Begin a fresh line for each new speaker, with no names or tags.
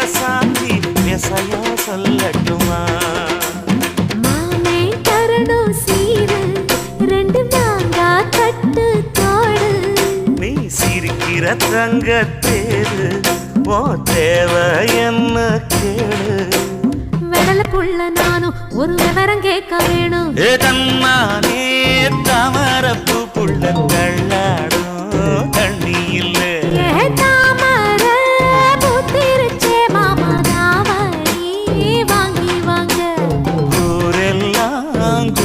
ராசாத்தி விசையா சொல்லட்டுமா?
மாமே தரணும் சீரு, ரெண்டு மாங்கா கட்டு தோடு.
நீ சிரிக்கிற தங்கத்தேரு, ஓ தேவை என்ன கேளு.
வெடல புள்ள நானும் ஒரு விவரம் கேட்க வேணும்.
ஏ